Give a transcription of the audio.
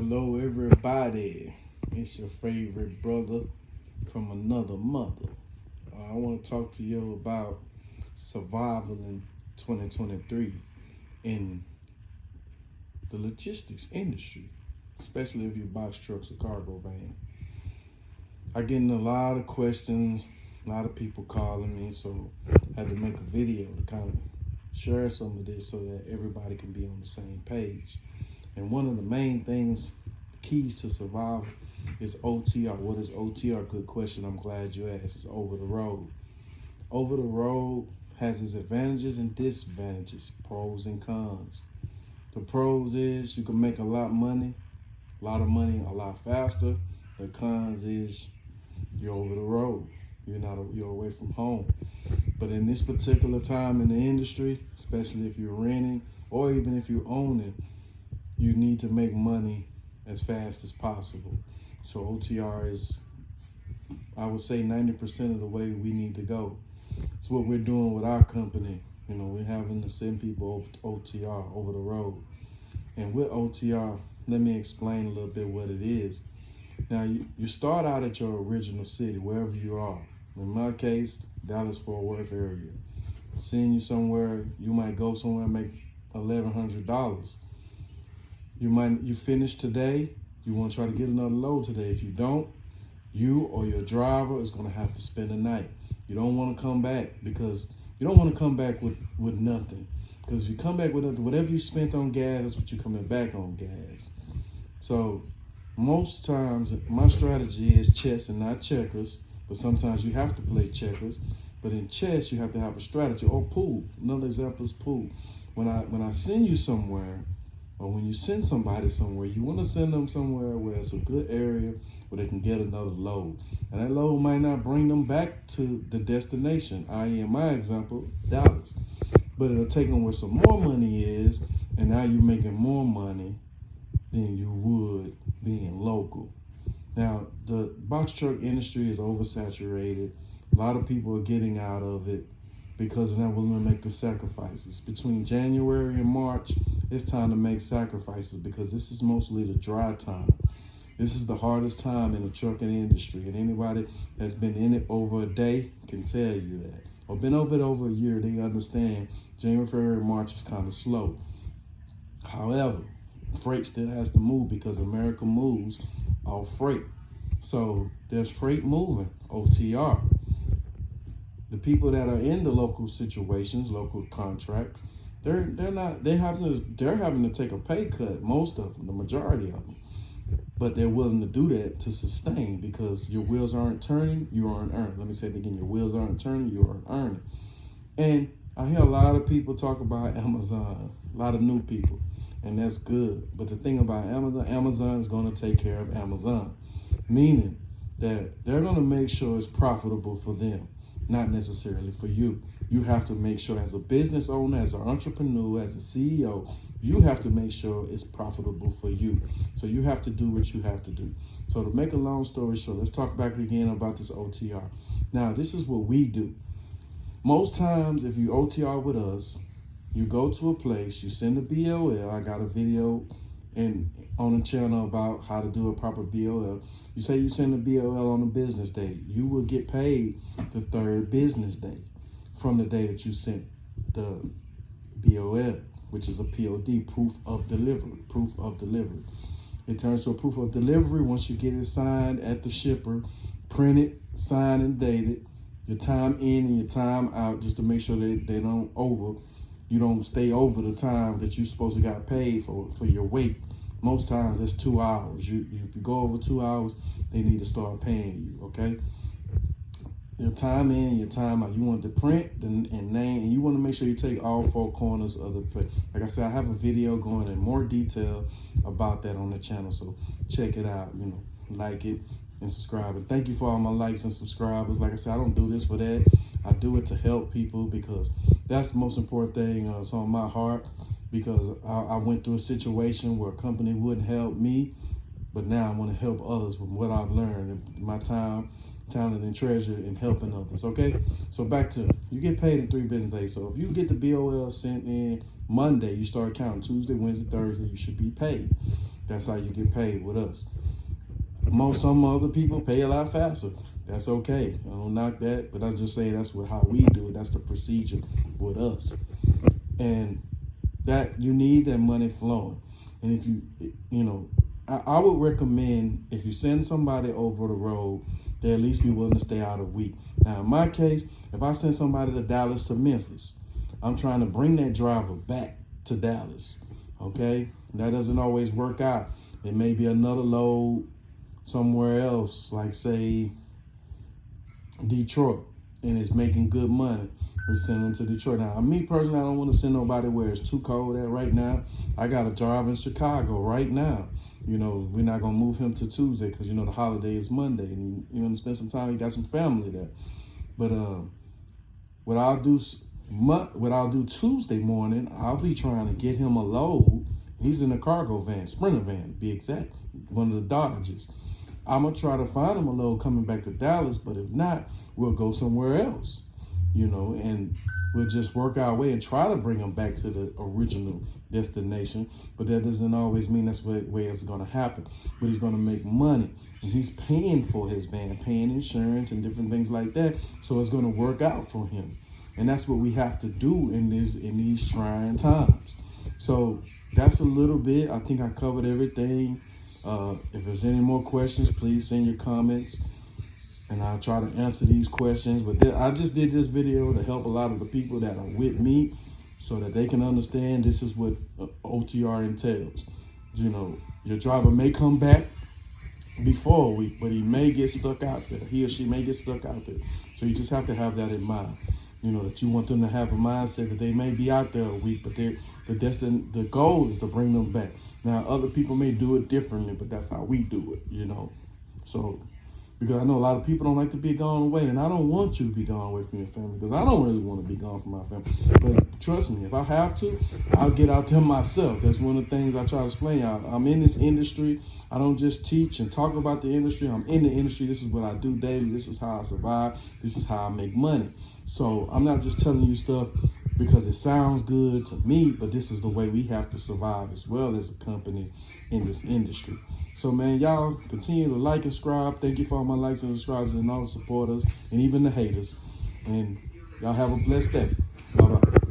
Hello, everybody. It's your favorite brother from another mother. I want to talk to you about survival in 2023 in the logistics industry, especially if you box trucks or cargo van. I get in a lot of questions, a lot of people calling me, so I had to make a video to kind of share some of this so that everybody can be on the same page. And one of the main things, keys to survival, is OTR. What is OTR? Good question. I'm glad you asked. It's over the road. Over the road has its advantages and disadvantages, pros and cons. The pros is you can make a lot of money a lot faster. The cons is you're over the road. You're away from home. But in this particular time in the industry, especially if you're renting or even if you're owning, you need to make money as fast as possible. So OTR is, I would say, 90% of the way we need to go. It's what we're doing with our company. We're having to send people OTR, over the road. And with OTR, let me explain a little bit what it is. Now, you start out at your original city, wherever you are. In my case, Dallas-Fort Worth area. Send you somewhere, you might go somewhere and make $1,100. You finish today, you want to try to get another load today. If you don't, you or your driver is going to have to spend the night. You don't want to come back because you don't want to come back with nothing. Because if you come back with nothing, whatever you spent on gas, that's what you're coming back on gas. So most times my strategy is chess and not checkers, but sometimes you have to play checkers. But in chess, you have to have a strategy. Or pool. Another example is pool. When I send you somewhere, or when you send somebody somewhere, you want to send them somewhere where it's a good area where they can get another load. And that load might not bring them back to the destination, i.e. in my example, Dallas. But it'll take them where some more money is, and now you're making more money than you would being local. Now, the box truck industry is oversaturated. A lot of people are getting out of it because they're not willing to make the sacrifices. Between January and March, it's time to make sacrifices because this is mostly the dry time. This is the hardest time in the trucking industry, and anybody that's been in it over a day can tell you that. Or been over it over a year, they understand January, February, March is kind of slow. However, freight still has to move because America moves off freight. So there's freight moving, OTR. The people that are in the local situations, local contracts, they're having to take a pay cut. Most of them, the majority of them, but they're willing to do that to sustain because your wheels aren't turning, you aren't earning. Let me say it again: your wheels aren't turning, you aren't earning. And I hear a lot of people talk about Amazon, a lot of new people, and that's good. But the thing about Amazon is going to take care of Amazon, meaning that they're going to make sure it's profitable for them. Not necessarily for you. You have to make sure as a business owner, as an entrepreneur, as a CEO, you have to make sure it's profitable for you. So you have to do what you have to do. So to make a long story short, let's talk back again about this OTR. Now, this is what we do. Most times, if you OTR with us, you go to a place, you send a BOL. I got a video on the channel about how to do a proper BOL. You say you send a BOL on a business day. You will get paid the third business day from the day that you sent the BOL, which is a POD, proof of delivery. It turns to a proof of delivery once you get it signed at the shipper, printed, signed, and dated. Your time in and your time out, just to make sure that you don't stay over the time that you're supposed to got paid for your weight. Most times that's 2 hours. If you go over 2 hours, they need to start paying you, okay? Your time in, your time out. You want to print and name, and you want to make sure you take all four corners of the plate. Like I said, I have a video going in more detail about that on the channel, so check it out, like it and subscribe. And thank you for all my likes and subscribers. Like I said, I don't do this for that. I do it to help people because that's the most important thing. It's on my heart. Because I went through a situation where a company wouldn't help me, but now I want to help others with what I've learned and my time, talent, and treasure in helping others, okay? So back to, you get paid in 3 business days. So if you get the BOL sent in Monday, you start counting. Tuesday, Wednesday, Thursday, you should be paid. That's how you get paid with us. Some other people pay a lot faster. That's okay. I don't knock that, but I'm just saying that's how we do it. That's the procedure with us. And that you need that money flowing. And if I would recommend if you send somebody over the road, they at least be willing to stay out a week. Now, in my case, if I send somebody to Dallas to Memphis, I'm trying to bring that driver back to Dallas. Okay, that doesn't always work out. It may be another load somewhere else, like say Detroit, and it's making good money. We send them to Detroit. Now, me personally, I don't want to send nobody where it's too cold at right now. I got a driver in Chicago right now. We're not gonna move him to Tuesday because the holiday is Monday, and you want to spend some time. He got some family there. But what I'll do Tuesday morning, I'll be trying to get him a load. He's in a cargo van, Sprinter van, to be exact, one of the Dodges. I'm gonna try to find him a load coming back to Dallas, but if not, we'll go somewhere else, and we'll just work our way and try to bring him back to the original destination. But that doesn't always mean that's the way it's gonna happen. But he's gonna make money, and he's paying for his van, paying insurance and different things like that. So it's gonna work out for him, and that's what we have to do in these trying times. So that's a little bit. I think I covered everything. If there's any more questions, please send your comments, and I'll try to answer these questions. But I just did this video to help a lot of the people that are with me so that they can understand this is what OTR entails. Your driver may come back before a week, but he may get stuck out there. He or she may get stuck out there. So you just have to have that in mind. That you want them to have a mindset that they may be out there a week, but the goal is to bring them back. Now, other people may do it differently, but that's how we do it, So, because I know a lot of people don't like to be gone away, and I don't want you to be gone away from your family, because I don't really want to be gone from my family. But trust me, if I have to, I'll get out there myself. That's one of the things I try to explain. I'm in this industry. I don't just teach and talk about the industry. I'm in the industry. This is what I do daily. This is how I survive. This is how I make money. So I'm not just telling you stuff because it sounds good to me, but this is the way we have to survive as well as a company in this industry. So, man, y'all continue to like and subscribe. Thank you for all my likes and subscribers and all the supporters and even the haters. And y'all have a blessed day. Bye-bye.